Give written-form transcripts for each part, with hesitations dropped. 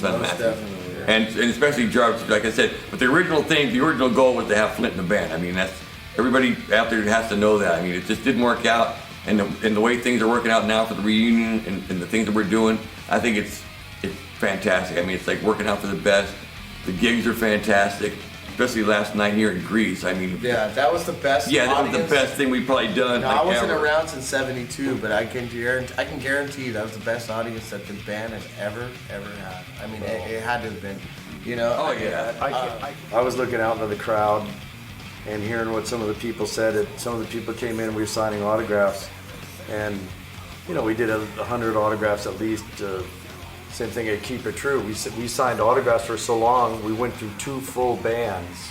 Definitely. And especially Jarvis, like I said, but the original goal was to have Flint in the band. I mean, that's everybody out there has to know that. I mean, it just didn't work out, and the way things are working out now for the reunion and the things that we're doing, I think it's fantastic. I mean, it's like working out for the best. The gigs are fantastic, especially last night here in Greece. I mean, yeah, that was the best. Yeah, that was the best thing we've probably done. No, I wasn't around since '72, but I can guarantee that was the best audience that the band has ever had. I mean, it had to have been, you know. Oh yeah. I was looking out into the crowd and hearing what some of the people said. Some of the people came in, we were signing autographs, and you know, we did 100 autographs at least. Same thing at Keep It True. We signed autographs for so long, we went through 2 full bands.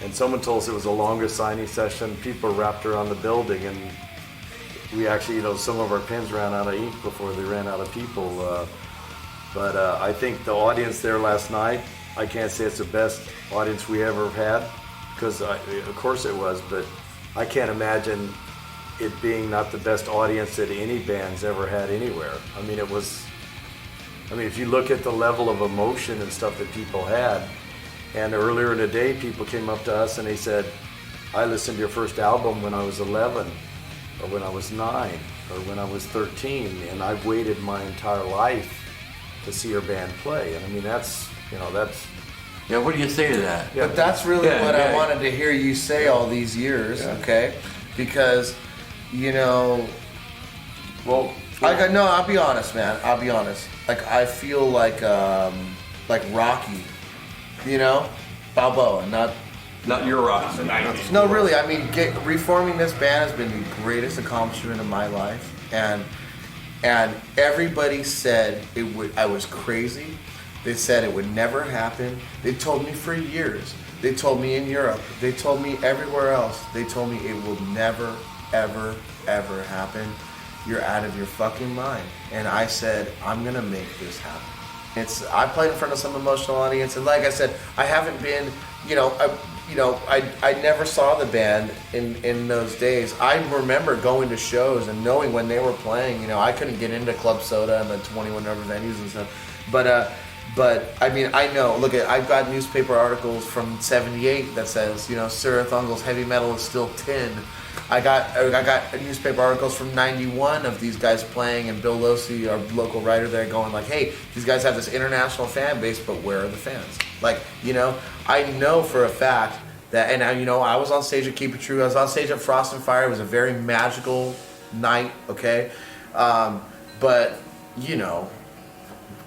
And someone told us it was the longest signing session. People wrapped around the building, and we actually, you know, some of our pens ran out of ink before they ran out of people. But I think the audience there last night, I can't say it's the best audience we ever had, because of course it was, but I can't imagine it being not the best audience that any band's ever had anywhere. I mean, if you look at the level of emotion and stuff that people had, and earlier in the day, people came up to us and they said, I listened to your first album when I was 11, or when I was 9, or when I was 13, and I've waited my entire life to see your band play. And I mean, that's. Yeah, what do you say to that? But that's really what I wanted to hear you say all these years, okay? Because, you know, well, I'll be honest, man. I'll be honest. Like, I feel like Rocky, you know, Balboa, not your Rocky. No, really. I mean, reforming this band has been the greatest accomplishment of my life, and everybody said I was crazy. They said it would never happen. They told me for years. They told me in Europe. They told me everywhere else. They told me it will never, ever, ever happen. You're out of your fucking mind. And I said, I'm gonna make this happen. I played in front of some emotional audience, and like I said, I haven't been, I never saw the band in those days. I remember going to shows and knowing when they were playing. You know, I couldn't get into Club Soda and the 21 other venues and stuff, but I mean, I know. Look, I've got newspaper articles from '78 that says, you know, Cirith Ungol's heavy metal is still tin. I got newspaper articles from '91 of these guys playing, and Bill Losey, our local writer there, going like, "Hey, these guys have this international fan base, but where are the fans?" Like, you know, I know for a fact that, and I was on stage at Keep It True. I was on stage at Frost and Fire. It was a very magical night. Okay, but you know.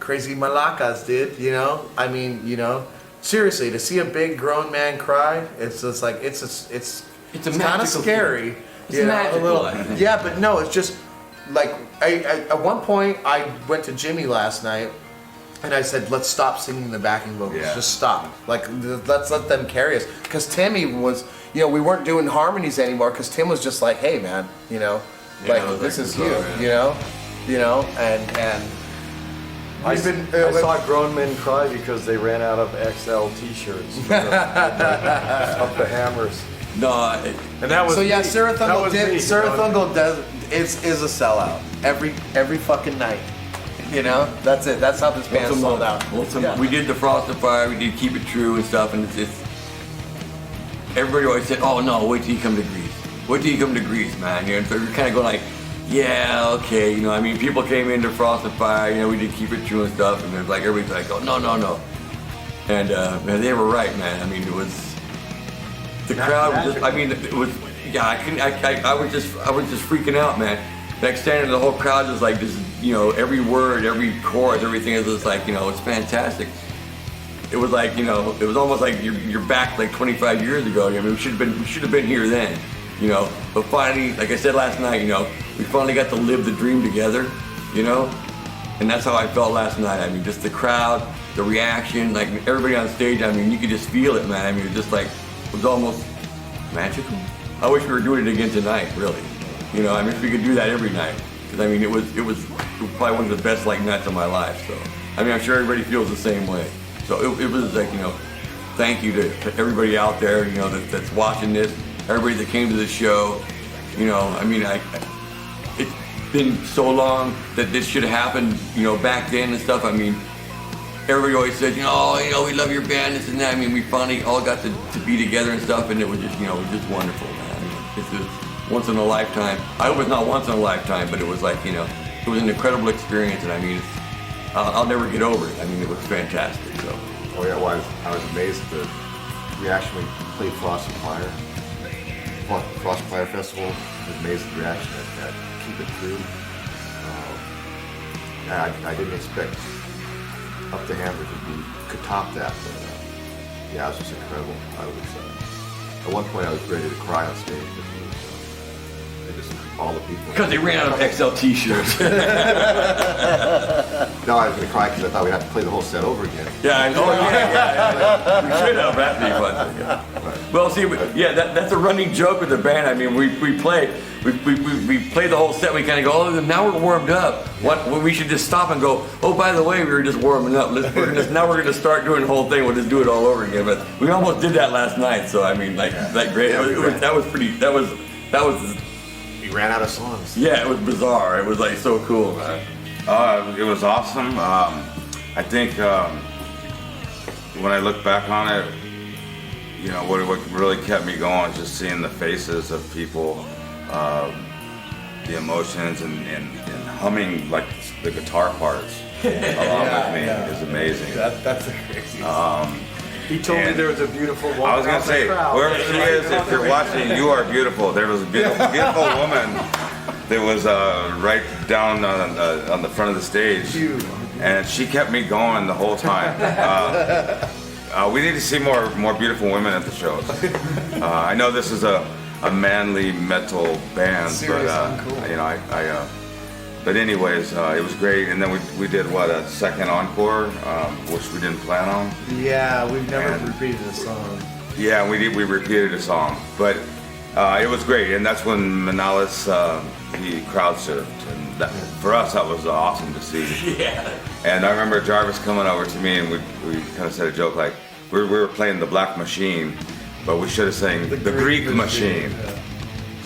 Crazy malacas, dude. You know, I mean, you know, seriously, to see a big grown man cry, it's just like it's kind of scary. It's magical. Yeah, but no, it's just like at one point I went to Jimmy last night, and I said, let's stop singing the backing vocals. Yeah. Just stop. Like, let's let them carry us. Because Tim even was, you know, we weren't doing harmonies anymore. Because Tim was just like, hey, man, you know, like this is you, you know, and. I saw grown men cry because they ran out of XL T-shirts. Up the hammers. No, and that was so. Yeah, Cirith Ungol is a sellout every fucking night. You know, that's it. That's how this band sold out. We did the Frost and Fire. We did Keep It True and stuff, and it's everybody always said, "Oh no, wait till you come to Greece. Wait till you come to Greece, man." You know, so we're kind of going like. Yeah, okay, you know, I mean, people came into Frost and Fire, you know, we did Keep It True and stuff, and it was like, everybody's like, oh, no. And, man, they were right, man. I mean, it was, the crowd was just, I mean, it was, yeah, I was just freaking out, man. Like, standing, the whole crowd was like, just, you know, every word, every chorus, everything is just like, you know, it's fantastic. It was like, you know, it was almost like you're back like 25 years ago. I mean, we should have been here then. You know, but finally, like I said last night, you know, we finally got to live the dream together, you know, and that's how I felt last night. I mean, just the crowd, the reaction, like everybody on stage, I mean, you could just feel it, man. I mean, it was just like, it was almost magical. I wish we were doing it again tonight, really. You know, I wish we could do that every night. Because, I mean, it was probably one of the best, like, nights of my life, so. I mean, I'm sure everybody feels the same way. So it was like, you know, thank you to everybody out there, you know, that's watching this. Everybody that came to the show, you know, I mean, it's been so long that this should have happened, you know, back then and stuff. I mean, everybody always said, we love your band, this and that. I mean, we finally all got to be together and stuff, and it was just, it was just wonderful, man. I mean, this is once in a lifetime. I hope it's not once in a lifetime, but it was like, it was an incredible experience, and I mean, I'll never get over it. I mean, it was fantastic. So. Oh yeah, well, I was amazed at the reaction when we played Frost Fire Festival. I was amazed at the reaction at Keep It True. I didn't expect Up the Hammer could top that, but yeah, it was just incredible. I was at one point I was ready to cry on stage because all the people. Because they ran out of XL T-shirts. No, I was going to cry because I thought we'd have to play the whole set over again. Yeah, I know. Yeah. We should have. That'd be fun. Yeah. Well, see, that's a running joke with the band. I mean, we play the whole set. We kind of go, oh, now we're warmed up. What? Well, we should just stop and go. Oh, by the way, we were just warming up. Now we're gonna start doing the whole thing. We'll just do it all over again. But we almost did that last night. So I mean, great. That was pretty. That was. We ran out of songs. Yeah, it was bizarre. It was like so cool, man. It was awesome. I think when I look back on it, what really kept me going is just seeing the faces of people, the emotions, and humming like the guitar parts along with me is amazing. That's crazy. He told me there was a beautiful woman. I was gonna say, whoever she is, if you're watching, you are beautiful. There was a beautiful woman that was right down on the front of the stage, and she kept me going the whole time. We need to see more beautiful women at the shows. I know this is a manly metal band, Cirith, but but anyways, it was great. And then we did a second encore, which we didn't plan on. Yeah, we've never repeated a song. Yeah, we repeated a song, but it was great. And that's when Manalis he crowd surfed, and for us that was awesome to see. Yeah. And I remember Jarvis coming over to me, and we kind of said a joke like we were playing the Black Machine, but we should have sang the Greek Machine. Yeah.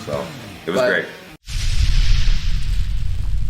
So it was great.